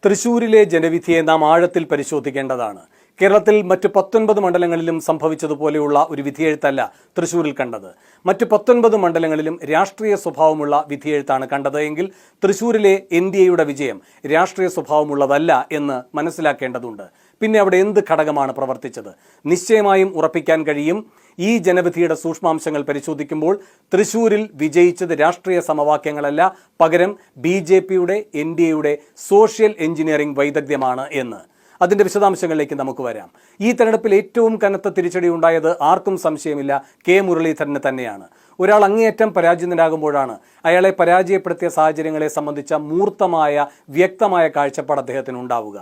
തൃശൂരിലെ ജനവിധിയെ നാം ആഴത്തിൽ പരിശോധിക്കേണ്ടതാണ്. കേരളത്തിൽ മറ്റ് 19 മണ്ഡലങ്ങളിലും സംഭവിച്ചതുപോലെയുള്ള ഒരു വിധിയെഴുത്തല്ല തൃശൂരിൽ കണ്ടത്. മറ്റ് 19 മണ്ഡലങ്ങളിലും രാഷ്ട്രീയ സ്വഭാവമുള്ള വിധിയെഴുത്താണ് കണ്ടത് എങ്കിൽ തൃശൂരിലെ NDAയുടെ വിജയം രാഷ്ട്രീയ സ്വഭാവമുള്ളതല്ല എന്ന് മനസ്സിലാക്കേണ്ടതുണ്ട്. പിന്നെ അവിടെ എന്ത് ഘടകമാണ് പ്രവർത്തിച്ചത്? നിശ്ചയമായും ഉറപ്പിക്കാൻ കഴിയും. ഈ ജനവിധിയുടെ സൂക്ഷ്മാംശങ്ങൾ പരിശോധിക്കുമ്പോൾ തൃശൂരിൽ വിജയിച്ചത് രാഷ്ട്രീയ സമവാക്യങ്ങളല്ല, പകരം BJPയുടെ NDAയുടെ സോഷ്യൽ എഞ്ചിനീയറിംഗ് വൈദഗ്ധ്യമാണ് എന്ന്. അതിന്റെ വിശദാംശങ്ങളിലേക്ക് നമുക്ക് വരാം. ഈ തെരഞ്ഞെടുപ്പിൽ ഏറ്റവും കനത്ത തിരിച്ചടി ഉണ്ടായത് ആർക്കും സംശയമില്ല K. മുരളീധരന് തന്നെയാണ്. ഒരാൾ അങ്ങേയറ്റം പരാജിതനാകുമ്പോഴാണ് അയാളെ പരാജയപ്പെടുത്തിയ സാഹചര്യങ്ങളെ സംബന്ധിച്ച മൂർത്തമായ വ്യക്തമായ കാഴ്ചപ്പാട് അദ്ദേഹത്തിന് ഉണ്ടാവുക.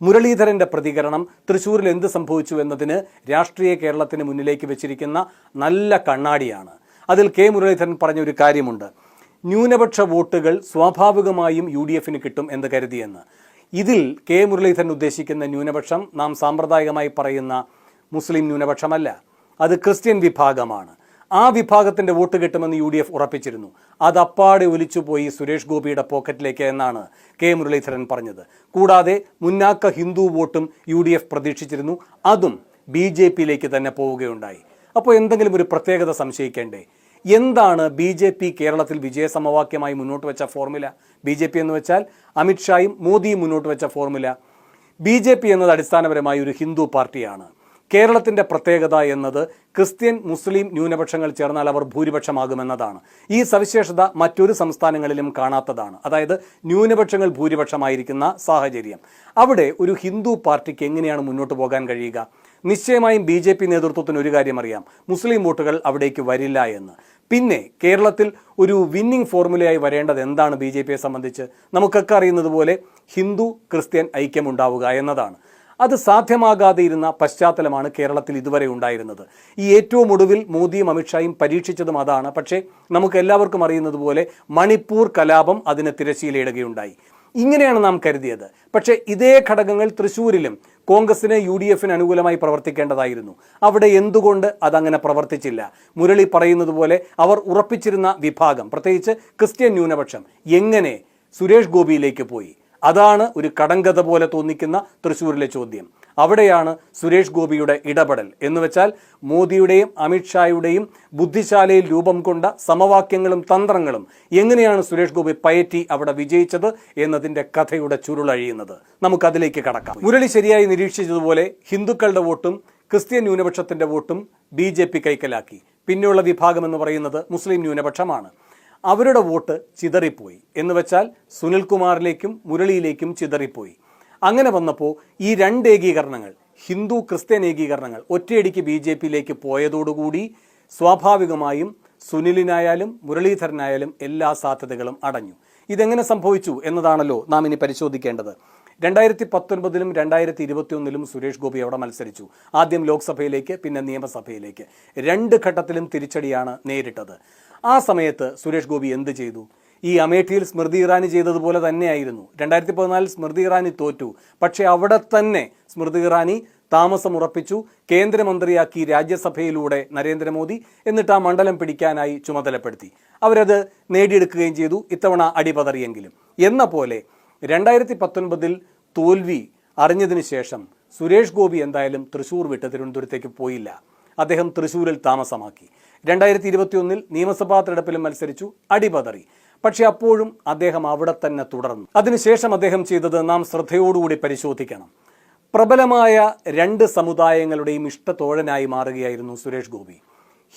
മുരളീധരന്റെ പ്രതികരണം തൃശൂരിൽ എന്ത് സംഭവിച്ചു എന്നതിന് രാഷ്ട്രീയ കേരളത്തിന് മുന്നിലേക്ക് വെച്ചിരിക്കുന്ന നല്ല കണ്ണാടിയാണ്. അതിൽ K. മുരളീധരൻ പറഞ്ഞൊരു കാര്യമുണ്ട്. ന്യൂനപക്ഷ വോട്ടുകൾ സ്വാഭാവികമായും UDFന് കിട്ടും എന്ന് കരുതിയെന്ന്. ഇതിൽ K. മുരളീധരൻ ഉദ്ദേശിക്കുന്ന ന്യൂനപക്ഷം നാം സാമ്പ്രദായികമായി പറയുന്ന മുസ്ലിം ന്യൂനപക്ഷമല്ല, അത് ക്രിസ്ത്യൻ വിഭാഗമാണ്. ആ വിഭാഗത്തിന്റെ വോട്ട് കിട്ടുമെന്ന് UDF ഉറപ്പിച്ചിരുന്നു. അത് അപ്പാടെ ഒലിച്ചുപോയി സുരേഷ് ഗോപിയുടെ പോക്കറ്റിലേക്ക് എന്നാണ് K. മുരളീധരൻ പറഞ്ഞത്. കൂടാതെ മുന്നാക്ക ഹിന്ദു വോട്ടും UDF പ്രതീക്ഷിച്ചിരുന്നു, അതും BJPയിലേക്ക് തന്നെ പോവുകയുണ്ടായി. അപ്പോൾ എന്തെങ്കിലും ഒരു പ്രത്യേകത സംശയിക്കേണ്ടേ? എന്താണ് BJP കേരളത്തിൽ വിജയ സമവാക്യമായി മുന്നോട്ട് വെച്ച ഫോർമുല? BJP എന്ന് വെച്ചാൽ അമിത്ഷായും മോദിയും മുന്നോട്ട് വെച്ച ഫോർമുല. BJP എന്നത് അടിസ്ഥാനപരമായി ഒരു ഹിന്ദു പാർട്ടിയാണ്. കേരളത്തിന്റെ പ്രത്യേകത എന്നത് ക്രിസ്ത്യൻ മുസ്ലിം ന്യൂനപക്ഷങ്ങൾ ചേർന്നാൽ അവർ ഭൂരിപക്ഷമാകുമെന്നതാണ്. ഈ സവിശേഷത മറ്റൊരു സംസ്ഥാനങ്ങളിലും കാണാത്തതാണ്. അതായത് ന്യൂനപക്ഷങ്ങൾ ഭൂരിപക്ഷമായിരിക്കുന്ന സാഹചര്യം. അവിടെ ഒരു ഹിന്ദു പാർട്ടിക്ക് എങ്ങനെയാണ് മുന്നോട്ട് പോകാൻ കഴിയുക? നിശ്ചയമായും BJP നേതൃത്വത്തിന് ഒരു കാര്യം അറിയാം, മുസ്ലിം വോട്ടുകൾ അവിടേക്ക് വരില്ല എന്ന്. പിന്നെ കേരളത്തിൽ ഒരു വിന്നിംഗ് ഫോർമുലയായി വരേണ്ടത് എന്താണ് BJPയെ സംബന്ധിച്ച്? നമുക്കൊക്കെ അറിയുന്നത് പോലെ ഹിന്ദു ക്രിസ്ത്യൻ ഐക്യമുണ്ടാവുക എന്നതാണ്. അത് സാധ്യമാകാതെ ഇരുന്ന പശ്ചാത്തലമാണ് കേരളത്തിൽ ഇതുവരെ ഉണ്ടായിരുന്നത്. ഈ ഏറ്റവും ഒടുവിൽ മോദിയും അമിത്ഷായും പരീക്ഷിച്ചതും അതാണ്. പക്ഷേ നമുക്ക് എല്ലാവർക്കും അറിയുന്നത് പോലെ മണിപ്പൂർ കലാപം അതിന് തിരശ്ശീലയിടുകയുണ്ടായി. ഇങ്ങനെയാണ് നാം കരുതിയത്. പക്ഷേ ഇതേ ഘടകങ്ങൾ തൃശ്ശൂരിലും കോൺഗ്രസിന് UDFന് അനുകൂലമായി പ്രവർത്തിക്കേണ്ടതായിരുന്നു. അവിടെ എന്തുകൊണ്ട് അതങ്ങനെ പ്രവർത്തിച്ചില്ല? മുരളി പറയുന്നത് പോലെ അവർ ഉറപ്പിച്ചിരുന്ന വിഭാഗം, പ്രത്യേകിച്ച് ക്രിസ്ത്യൻ ന്യൂനപക്ഷം, എങ്ങനെ സുരേഷ് ഗോപിയിലേക്ക് പോയി? അതാണ് ഒരു കടങ്കഥ പോലെ തോന്നിക്കുന്ന തൃശ്ശൂരിലെ ചോദ്യം. അവിടെയാണ് സുരേഷ് ഗോപിയുടെ ഇടപെടൽ എന്ന് വെച്ചാൽ മോദിയുടെയും അമിത്ഷായുടെയും ബുദ്ധിശാലയിൽ രൂപം കൊണ്ട സമവാക്യങ്ങളും തന്ത്രങ്ങളും എങ്ങനെയാണ് സുരേഷ് ഗോപി പയറ്റി അവിടെ വിജയിച്ചത് എന്നതിന്റെ കഥയുടെ ചുരുളഴിയുന്നത്. നമുക്കതിലേക്ക് കടക്കാം. മുരളി ശരിയായി നിരീക്ഷിച്ചതുപോലെ ഹിന്ദുക്കളുടെ വോട്ടും ക്രിസ്ത്യൻ ന്യൂനപക്ഷത്തിന്റെ വോട്ടും BJP കൈക്കലാക്കി. പിന്നെയുള്ള വിഭാഗം എന്ന് പറയുന്നത് മുസ്ലിം ന്യൂനപക്ഷമാണ്. അവരുടെ വോട്ട് ചിതറിപ്പോയി എന്ന് വെച്ചാൽ സുനിൽകുമാറിലേക്കും മുരളിയിലേക്കും ചിതറിപ്പോയി. അങ്ങനെ വന്നപ്പോൾ ഈ രണ്ട് ഏകീകരണങ്ങൾ, ഹിന്ദു ക്രിസ്ത്യൻ ഏകീകരണങ്ങൾ ഒറ്റയടിക്ക് BJPയിലേക്ക് പോയതോടുകൂടി സ്വാഭാവികമായും സുനിലിനായാലും മുരളീധരനായാലും എല്ലാ സാധ്യതകളും അടഞ്ഞു. ഇതെങ്ങനെ സംഭവിച്ചു എന്നതാണല്ലോ നാം ഇനി പരിശോധിക്കേണ്ടത്. 2019-ലും 2021-ലും സുരേഷ് ഗോപി അവിടെ മത്സരിച്ചു. ആദ്യം ലോക്സഭയിലേക്ക്, പിന്നെ നിയമസഭയിലേക്ക്. 2 ഘട്ടത്തിലും തിരിച്ചടിയാണ് നേരിട്ടത്. ആ സമയത്ത് സുരേഷ് ഗോപി എന്ത് ചെയ്തു? ഈ അമേഠിയിൽ സ്മൃതി ഇറാനി ചെയ്തതുപോലെ തന്നെയായിരുന്നു. 2014 സ്മൃതി ഇറാനി തോറ്റു. പക്ഷെ അവിടെ തന്നെ സ്മൃതി ഇറാനി താമസമുറപ്പിച്ചു, കേന്ദ്രമന്ത്രിയാക്കി രാജ്യസഭയിലൂടെ നരേന്ദ്രമോദി. എന്നിട്ട് ആ മണ്ഡലം പിടിക്കാനായി ചുമതലപ്പെടുത്തി. അവരത് നേടിയെടുക്കുകയും ചെയ്തു. ഇത്തവണ അടിപതറിയെങ്കിലും. എന്ന പോലെ 2019-ൽ തോൽവി അറിഞ്ഞതിന് ശേഷം സുരേഷ് ഗോപി എന്തായാലും തൃശൂർ വിട്ട് തിരുവനന്തപുരത്തേക്ക് പോയില്ല. അദ്ദേഹം തൃശൂരിൽ താമസമാക്കി. 2021-ൽ നിയമസഭാ തെരഞ്ഞെടുപ്പിലും മത്സരിച്ചു, അടിപതറി. പക്ഷെ അപ്പോഴും അദ്ദേഹം അവിടെ തന്നെ തുടർന്നു. അതിനുശേഷം അദ്ദേഹം ചെയ്തത് നാം ശ്രദ്ധയോടുകൂടി പരിശോധിക്കണം. പ്രബലമായ 2 സമുദായങ്ങളുടെയും ഇഷ്ടത്തോഴനായി മാറുകയായിരുന്നു സുരേഷ് ഗോപി.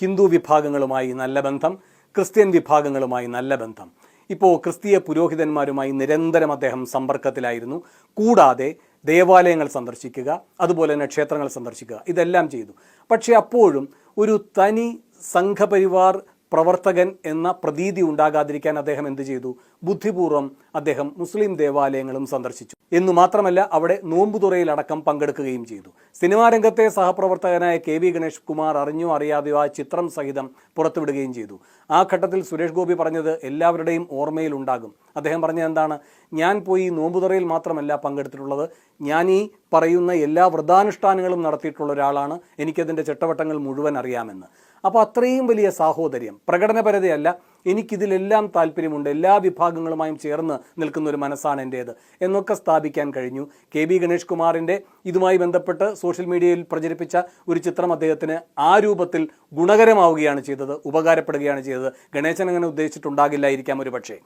ഹിന്ദു വിഭാഗങ്ങളുമായി നല്ല ബന്ധം, ക്രിസ്ത്യൻ വിഭാഗങ്ങളുമായി നല്ല ബന്ധം. ഇപ്പോൾ ക്രിസ്തീയ പുരോഹിതന്മാരുമായി നിരന്തരം അദ്ദേഹം സമ്പർക്കത്തിലായിരുന്നു. കൂടാതെ ദേവാലയങ്ങൾ സന്ദർശിക്കുക, അതുപോലെ തന്നെ ക്ഷേത്രങ്ങൾ സന്ദർശിക്കുക, ഇതെല്ലാം ചെയ്തു. പക്ഷെ അപ്പോഴും ഒരു തനി സംഘപരിവാർ പ്രവർത്തകൻ എന്ന പ്രതീതി ഉണ്ടാകാതിരിക്കാൻ അദ്ദേഹം എന്ത് ചെയ്തു? ബുദ്ധിപൂർവ്വം അദ്ദേഹം മുസ്ലിം ദേവാലയങ്ങളും സന്ദർശിച്ചു. എന്നു മാത്രമല്ല അവിടെ നോമ്പുതുറയിലടക്കം പങ്കെടുക്കുകയും ചെയ്തു. സിനിമാ രംഗത്തെ സഹപ്രവർത്തകനായ KV ഗണേഷ് കുമാർ അറിഞ്ഞോ അറിയാതെയോ ആ ചിത്രം സഹിതം പുറത്തുവിടുകയും ചെയ്തു. ആ ഘട്ടത്തിൽ സുരേഷ് ഗോപി പറഞ്ഞത് എല്ലാവരുടെയും ഓർമ്മയിൽ ഉണ്ടാകും. അദ്ദേഹം പറഞ്ഞത് എന്താണ്? ഞാൻ പോയി നോമ്പുതുറയിൽ മാത്രമല്ല പങ്കെടുത്തിട്ടുള്ളത്, ഞാൻ ഈ പറയുന്ന എല്ലാ വ്രതാനുഷ്ഠാനങ്ങളും നടത്തിയിട്ടുള്ള ഒരാളാണ്, എനിക്കതിൻ്റെ ചിട്ടവട്ടങ്ങൾ മുഴുവൻ അറിയാമെന്ന്. അപ്പോൾ അത്രയും വലിയ സാഹോദര്യം, പ്രകടനപരതയല്ല, എനിക്കിതിലെല്ലാം താല്പര്യമുണ്ട്, എല്ലാ വിഭാഗങ്ങളുമായും ചേർന്ന് നിൽക്കുന്ന ഒരു മനസ്സാണ് എൻ്റേത് എന്നൊക്കെ സ്ഥാപിക്കാൻ കഴിഞ്ഞു. KB ഗണേഷ് കുമാറിൻ്റെ ഇതുമായി ബന്ധപ്പെട്ട് സോഷ്യൽ മീഡിയയിൽ പ്രചരിപ്പിച്ച ഒരു ചിത്രം അദ്ദേഹത്തിന് ആ രൂപത്തിൽ ഗുണകരമാവുകയാണ് ചെയ്തത്, ഉപകാരപ്പെടുകയാണ് ചെയ്തത്. ഗണേശൻ അങ്ങനെ ഉദ്ദേശിച്ചിട്ടുണ്ടാകില്ലായിരിക്കാം ഒരു പക്ഷേ.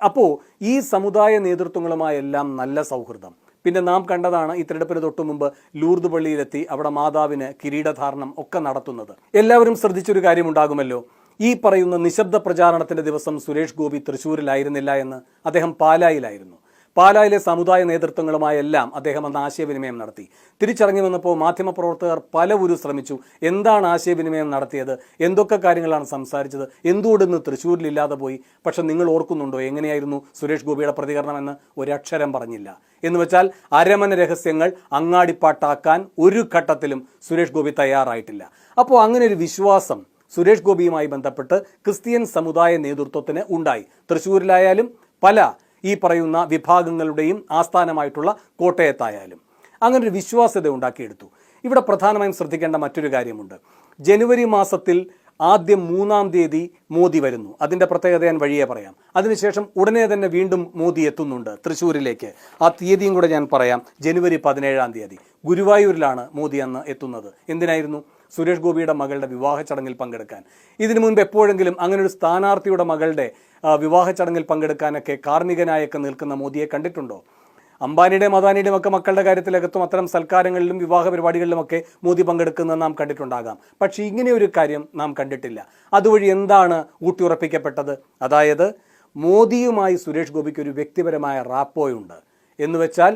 അപ്പോൾ ഈ സമുദായ നേതൃത്വങ്ങളുമായെല്ലാം നല്ല സൗഹൃദം. പിന്നെ നാം കണ്ടതാണ് ഈ തിരഞ്ഞെടുപ്പിന് തൊട്ടു മുമ്പ് ലൂർദ് പള്ളിയിലെത്തി അവിടെ മാതാവിന് കിരീടധാരണം ഒക്കെ നടത്തുന്നത്. എല്ലാവരും ശ്രദ്ധിച്ചൊരു കാര്യമുണ്ടാകുമല്ലോ, ഈ പറയുന്ന നിശബ്ദ പ്രചാരണത്തിൻ്റെ ദിവസം സുരേഷ് ഗോപി തൃശ്ശൂരിലായിരുന്നില്ല എന്ന്. അദ്ദേഹം പാലായിലായിരുന്നു. പാലായിലെ സമുദായ നേതൃത്വങ്ങളുമായെല്ലാം അദ്ദേഹം അന്ന് ആശയവിനിമയം നടത്തി. തിരിച്ചിറങ്ങി വന്നപ്പോൾ മാധ്യമപ്രവർത്തകർ പലവരും ശ്രമിച്ചു, എന്താണ് ആശയവിനിമയം നടത്തിയത്, എന്തൊക്കെ കാര്യങ്ങളാണ് സംസാരിച്ചത്, എന്തുകൊണ്ടിന്ന് തൃശ്ശൂരിലില്ലാതെ പോയി. പക്ഷെ നിങ്ങൾ ഓർക്കുന്നുണ്ടോ എങ്ങനെയായിരുന്നു സുരേഷ് ഗോപിയുടെ പ്രതികരണമെന്ന്? ഒരക്ഷരം പറഞ്ഞില്ല. എന്ന് വെച്ചാൽ അരമന രഹസ്യങ്ങൾ അങ്ങാടിപ്പാട്ടാക്കാൻ ഒരു ഘട്ടത്തിലും സുരേഷ് ഗോപി തയ്യാറായിട്ടില്ല. അപ്പോൾ അങ്ങനെ ഒരു വിശ്വാസം സുരേഷ് ഗോപിയുമായി ബന്ധപ്പെട്ട് ക്രിസ്ത്യൻ സമുദായ നേതൃത്വത്തിന് ഉണ്ടായി. തൃശ്ശൂരിലായാലും പല ഈ പറയുന്ന വിഭാഗങ്ങളുടെയും ആസ്ഥാനമായിട്ടുള്ള കോട്ടയത്തായാലും അങ്ങനൊരു വിശ്വാസ്യത ഉണ്ടാക്കിയെടുത്തു. ഇവിടെ പ്രധാനമായും ശ്രദ്ധിക്കേണ്ട മറ്റൊരു കാര്യമുണ്ട്. ജനുവരി മാസത്തിൽ ആദ്യം 3-ാം തീയതി മോദി വരുന്നു. അതിൻ്റെ പ്രത്യേകത ഞാൻ വഴിയേ പറയാം. അതിനുശേഷം ഉടനെ തന്നെ വീണ്ടും മോദി എത്തുന്നുണ്ട് തൃശ്ശൂരിലേക്ക്. ആ തീയതിയും കൂടെ ഞാൻ പറയാം. ജനുവരി 17-ാം തീയതി ഗുരുവായൂരിലാണ് മോദി അന്ന് എത്തുന്നത്. എന്തിനായിരുന്നു? സുരേഷ് ഗോപിയുടെ മകളുടെ വിവാഹ ചടങ്ങിൽ പങ്കെടുക്കാൻ. ഇതിനു മുൻപ് എപ്പോഴെങ്കിലും അങ്ങനെ ഒരു സ്ഥാനാർത്ഥിയുടെ മകളുടെ വിവാഹ ചടങ്ങിൽ പങ്കെടുക്കാനൊക്കെ കാർമ്മികനായൊക്കെ നിൽക്കുന്ന മോദിയെ കണ്ടിട്ടുണ്ടോ? അംബാനിയുടെയും അദാനിയുടെയും ഒക്കെ മക്കളുടെ കാര്യത്തിലകത്തും അത്തരം സൽക്കാരങ്ങളിലും വിവാഹ പരിപാടികളിലുമൊക്കെ മോദി പങ്കെടുക്കുന്നത് നാം കണ്ടിട്ടുണ്ടാകാം. പക്ഷേ ഇങ്ങനെ ഒരു കാര്യം നാം കണ്ടിട്ടില്ല. അതുവഴി എന്താണ് ഊട്ടിയുറപ്പിക്കപ്പെട്ടത്? അതായത് മോദിയുമായി സുരേഷ് ഗോപിക്ക് ഒരു വ്യക്തിപരമായ റാപ്പോയുണ്ട്. എന്ന് വെച്ചാൽ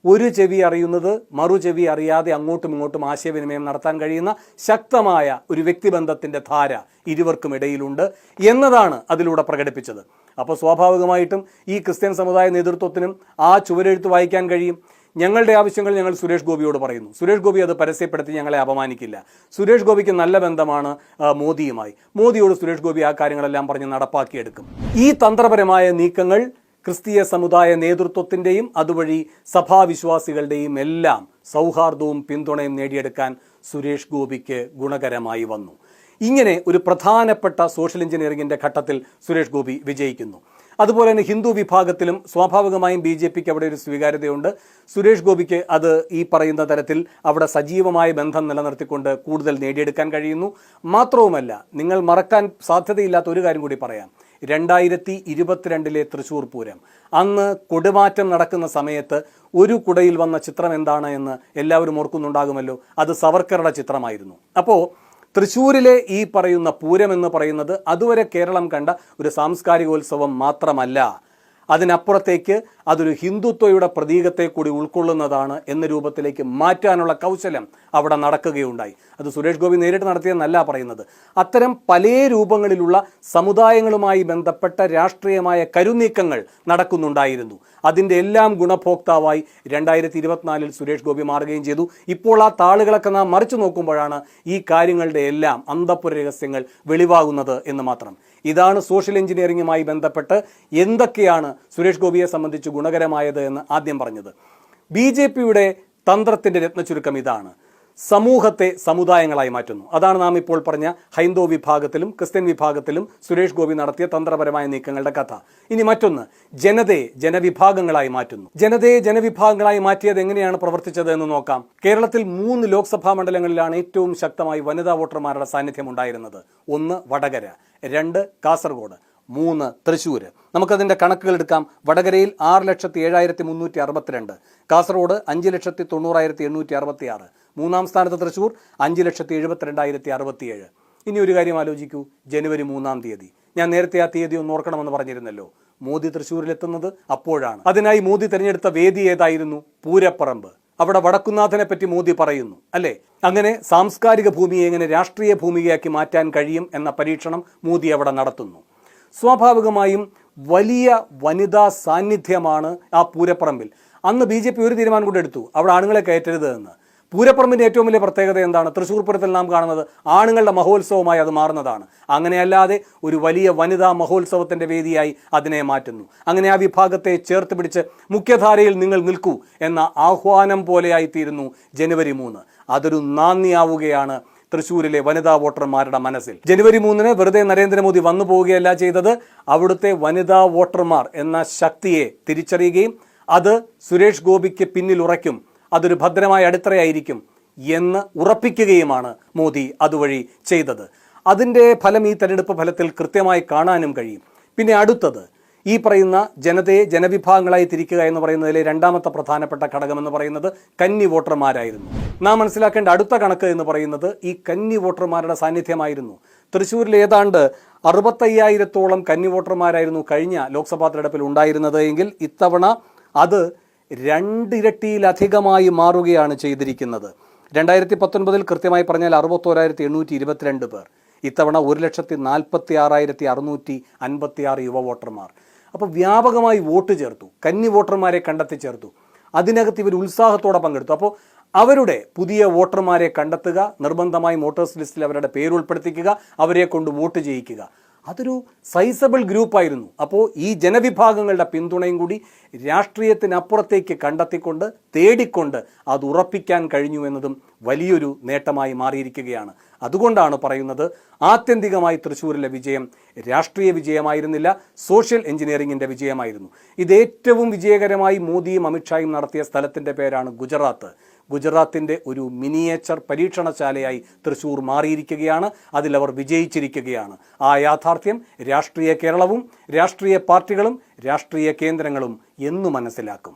ഒരു ചെവി അറിയുന്നത് മറു ചെവി അറിയാതെ അങ്ങോട്ടും ഇങ്ങോട്ടും ആശയവിനിമയം നടത്താൻ കഴിയുന്ന ശക്തമായ ഒരു വ്യക്തിബന്ധത്തിൻ്റെ ധാര ഇരുവർക്കും ഇടയിലുണ്ട് എന്നതാണ് അതിലൂടെ പ്രകടിപ്പിച്ചത്. അപ്പോൾ സ്വാഭാവികമായിട്ടും ഈ ക്രിസ്ത്യൻ സമുദായ നേതൃത്വത്തിനും ആ ചുവരെഴുത്ത് വായിക്കാൻ കഴിയും. ഞങ്ങളുടെ ആവശ്യങ്ങൾ ഞങ്ങൾ സുരേഷ് ഗോപിയോട് പറയുന്നു. സുരേഷ് ഗോപി അത് പരസ്യപ്പെടുത്തി ഞങ്ങളെ അപമാനിക്കില്ല. സുരേഷ് ഗോപിക്ക് നല്ല ബന്ധമാണ് മോദിയുമായി. മോദിയോട് സുരേഷ് ഗോപി ആ കാര്യങ്ങളെല്ലാം പറഞ്ഞ് നടപ്പാക്കിയെടുക്കും. ഈ തന്ത്രപരമായ നീക്കങ്ങൾ ക്രിസ്തീയ സമുദായ നേതൃത്വത്തിൻ്റെയും അതുവഴി സഭാവിശ്വാസികളുടെയും എല്ലാം സൗഹാർദ്ദവും പിന്തുണയും നേടിയെടുക്കാൻ സുരേഷ് ഗോപിക്ക് ഗുണകരമായി വന്നു. ഇങ്ങനെ ഒരു പ്രധാനപ്പെട്ട സോഷ്യൽ എഞ്ചിനീയറിംഗിൻ്റെ ഘട്ടത്തിൽ സുരേഷ് ഗോപി വിജയിക്കുന്നു. അതുപോലെ തന്നെ ഹിന്ദു വിഭാഗത്തിലും സ്വാഭാവികമായും BJPക്ക് അവിടെ ഒരു സ്വീകാര്യതയുണ്ട്. സുരേഷ് ഗോപിക്ക് അത് ഈ പറയുന്ന തരത്തിൽ അവിടെ സജീവമായ ബന്ധം നിലനിർത്തിക്കൊണ്ട് കൂടുതൽ നേടിയെടുക്കാൻ കഴിയുന്നു. മാത്രവുമല്ല, നിങ്ങൾ മറക്കാൻ സാധ്യതയില്ലാത്ത ഒരു കാര്യം കൂടി പറയാം. 2022 തൃശ്ശൂർ പൂരം, അന്ന് കൊടുമാറ്റം നടക്കുന്ന സമയത്ത് ഒരു കുടയിൽ വന്ന ചിത്രം എന്താണ് എന്ന് എല്ലാവരും ഓർക്കുന്നുണ്ടാകുമല്ലോ. അത് സവർക്കറുടെ ചിത്രമായിരുന്നു. അപ്പോൾ തൃശ്ശൂരിലെ ഈ പറയുന്ന പൂരം എന്ന് പറയുന്നത് അതുവരെ കേരളം കണ്ട ഒരു സാംസ്കാരികോത്സവം മാത്രമല്ല, അതിനപ്പുറത്തേക്ക് അതൊരു ഹിന്ദുത്വയുടെ പ്രതീകത്തെ കൂടി ഉൾക്കൊള്ളുന്നതാണ് എന്ന രൂപത്തിലേക്ക് മാറ്റാനുള്ള കൗശലം അവിടെ നടക്കുകയുണ്ടായി. അത് സുരേഷ് ഗോപി നേരിട്ട് നടത്തിയെന്നല്ല പറയുന്നത്. അത്തരം പല രൂപങ്ങളിലുള്ള സമുദായങ്ങളുമായി ബന്ധപ്പെട്ട രാഷ്ട്രീയമായ കരുനീക്കങ്ങൾ നടക്കുന്നുണ്ടായിരുന്നു. അതിൻ്റെ എല്ലാം ഗുണഭോക്താവായി 2024 സുരേഷ് ഗോപി മാറുകയും ചെയ്തു. ഇപ്പോൾ ആ താളുകളൊക്കെ നാം മറിച്ചു നോക്കുമ്പോഴാണ് ഈ കാര്യങ്ങളുടെ എല്ലാം അന്തഃപുര രഹസ്യങ്ങൾ വെളിവാകുന്നത് എന്ന് മാത്രം. ഇതാണ് സോഷ്യൽ എഞ്ചിനീയറിംഗുമായി ബന്ധപ്പെട്ട് എന്തൊക്കെയാണ് സുരേഷ് ഗോപിയെ സംബന്ധിച്ച് ഗുണകരമായത് എന്ന് ആദ്യം പറഞ്ഞത്. BJPയുടെ തന്ത്രത്തിൻ്റെ രത്നചുരുക്കം ഇതാണ്: സമൂഹത്തെ സമുദായങ്ങളായി മാറ്റുന്നു. അതാണ് നാം ഇപ്പോൾ പറഞ്ഞ ഹൈന്ദവ വിഭാഗത്തിലും ക്രിസ്ത്യൻ വിഭാഗത്തിലും സുരേഷ് ഗോപി നടത്തിയ തന്ത്രപരമായ നീക്കങ്ങളുടെ കഥ. ഇനി മറ്റൊന്ന്, ജനതയെ ജനവിഭാഗങ്ങളായി മാറ്റുന്നു. ജനതയെ ജനവിഭാഗങ്ങളായി മാറ്റിയത് എങ്ങനെയാണ് പ്രവർത്തിച്ചത് എന്ന് നോക്കാം. കേരളത്തിൽ 3 ലോക്സഭാ മണ്ഡലങ്ങളിലാണ് ഏറ്റവും ശക്തമായി വനിതാ വോട്ടർമാരുടെ സാന്നിധ്യം ഉണ്ടായിരുന്നത്. 1 വടകര, 2 കാസർഗോഡ്, 3 തൃശ്ശൂർ. നമുക്കതിൻ്റെ കണക്കുകൾ എടുക്കാം. വടകരയിൽ 6,07,362, കാസർഗോഡ് 5,90,866, 3-ാം സ്ഥാനത്ത് തൃശ്ശൂർ 5,72,067. ഇനി ഒരു കാര്യം ആലോചിക്കൂ. ജനുവരി 3-ാം തീയതി, ഞാൻ നേരത്തെ ആ തീയതി ഒന്ന് ഓർക്കണമെന്ന് പറഞ്ഞിരുന്നല്ലോ. മോദി തൃശ്ശൂരിലെത്തുന്നത് അപ്പോഴാണ്. അതിനായി മോദി തിരഞ്ഞെടുത്ത വേദി ഏതായിരുന്നു? പൂരപ്പറമ്പ്. അവിടെ വടക്കുന്നാഥനെ പറ്റി മോദി പറയുന്നു, അല്ലേ? അങ്ങനെ സാംസ്കാരിക ഭൂമിയെ എങ്ങനെ രാഷ്ട്രീയ ഭൂമികയാക്കി മാറ്റാൻ കഴിയും എന്ന പരീക്ഷണം മോദി അവിടെ നടത്തുന്നു. സ്വാഭാവികമായും വലിയ വനിതാ സാന്നിധ്യമാണ് ആ പൂരപ്പറമ്പിൽ. അന്ന് BJP ഒരു തീരുമാനം കൂടെ എടുത്തു, അവിടെ ആണുങ്ങളെ കയറ്റരുത് എന്ന്. പൂരപ്പറമ്പിൻ്റെ ഏറ്റവും വലിയ പ്രത്യേകത എന്താണ്? തൃശ്ശൂർ പൂരത്തിൽ നാം കാണുന്നത് ആണുങ്ങളുടെ മഹോത്സവമായി അത് മാറുന്നതാണ്. അങ്ങനെയല്ലാതെ ഒരു വലിയ വനിതാ മഹോത്സവത്തിൻ്റെ വേദിയായി അതിനെ മാറ്റുന്നു. അങ്ങനെ ആ വിഭാഗത്തെ ചേർത്ത് പിടിച്ച് മുഖ്യധാരയിൽ നിങ്ങൾ നിൽക്കൂ എന്ന ആഹ്വാനം പോലെയായിത്തീരുന്നു ജനുവരി 3. അതൊരു നാന്ദിയാവുകയാണ് തൃശ്ശൂരിലെ വനിതാ വോട്ടർമാരുടെ മനസ്സിൽ. ജനുവരി 3-ന് വെറുതെ നരേന്ദ്രമോദി വന്നു പോവുകയല്ല ചെയ്തത്, അവിടുത്തെ വനിതാ വോട്ടർമാർ എന്ന ശക്തിയെ തിരിച്ചറിയുകയും അത് സുരേഷ് ഗോപിക്ക് പിന്നിൽ ഉറയ്ക്കും, അതൊരു ഭദ്രമായ അടിത്തറയായിരിക്കും എന്ന് ഉറപ്പിക്കുകയുമാണ് മോദി അതുവഴി ചെയ്തത്. അതിൻ്റെ ഫലം ഈ തെരഞ്ഞെടുപ്പ് ഫലത്തിൽ കൃത്യമായി കാണാനും കഴിയും. പിന്നെ അടുത്തത് ഈ പറയുന്ന ജനതയെ ജനവിഭാഗങ്ങളായി തിരിക്കുക എന്ന് പറയുന്നതിലെ രണ്ടാമത്തെ പ്രധാനപ്പെട്ട ഘടകമെന്ന് പറയുന്നത് കന്നി വോട്ടർമാരായിരുന്നു. നാം മനസ്സിലാക്കേണ്ട അടുത്ത കണക്ക് എന്ന് പറയുന്നത് ഈ കന്നി വോട്ടർമാരുടെ സാന്നിധ്യമായിരുന്നു. തൃശ്ശൂരിൽ ഏതാണ്ട് 65,000-ഓളം കന്നി വോട്ടർമാരായിരുന്നു കഴിഞ്ഞ ലോക്സഭാ തെരഞ്ഞെടുപ്പിൽ ഉണ്ടായിരുന്നത് എങ്കിൽ ഇത്തവണ അത് 2 ഇരട്ടിയിലധികമായി മാറുകയാണ് ചെയ്തിരിക്കുന്നത്. 2019 കൃത്യമായി പറഞ്ഞാൽ 61,822 പേർ. ഇത്തവണ 1,46,656 യുവ വോട്ടർമാർ. അപ്പോൾ വ്യാപകമായി വോട്ട് ചേർത്തു, കന്നി വോട്ടർമാരെ കണ്ടെത്തി ചേർത്തു. അതിനകത്ത് ഇവർ ഉത്സാഹത്തോടെ പങ്കെടുത്തു. അപ്പോൾ അവരുടെ പുതിയ വോട്ടർമാരെ കണ്ടെത്തുക, നിർബന്ധമായി വോട്ടേഴ്സ് ലിസ്റ്റിൽ അവരുടെ പേര് ഉൾപ്പെടുത്തിക്കുക, അവരെ കൊണ്ട് വോട്ട് ചെയ്യിക്കുക, അതൊരു സൈസബിൾ ഗ്രൂപ്പായിരുന്നു. അപ്പോൾ ഈ ജനവിഭാഗങ്ങളുടെ പിന്തുണയും കൂടി രാഷ്ട്രീയത്തിനപ്പുറത്തേക്ക് കണ്ടെത്തിക്കൊണ്ട് തേടിക്കൊണ്ട് അത് ഉറപ്പിക്കാൻ കഴിഞ്ഞു എന്നതും വലിയൊരു നേട്ടമായി മാറിയിരിക്കുകയാണ്. അതുകൊണ്ടാണ് പറയുന്നത് ആത്യന്തികമായി തൃശ്ശൂരിലെ വിജയം രാഷ്ട്രീയ വിജയമായിരുന്നില്ല, സോഷ്യൽ എഞ്ചിനീയറിംഗിൻ്റെ വിജയമായിരുന്നു. ഇത് ഏറ്റവും വിജയകരമായി മോദിയും അമിത്ഷായും നടത്തിയ സ്ഥലത്തിൻ്റെ പേരാണ് ഗുജറാത്ത്. ഗുജറാത്തിൻ്റെ ഒരു മിനിയേച്ചർ പരീക്ഷണശാലയായി തൃശ്ശൂർ മാറിയിരിക്കുകയാണ്. അതിലവർ വിജയിച്ചിരിക്കുകയാണ്. ആ യാഥാർത്ഥ്യം രാഷ്ട്രീയ കേരളവും രാഷ്ട്രീയ പാർട്ടികളും രാഷ്ട്രീയ കേന്ദ്രങ്ങളും എന്നു മനസ്സിലാക്കും.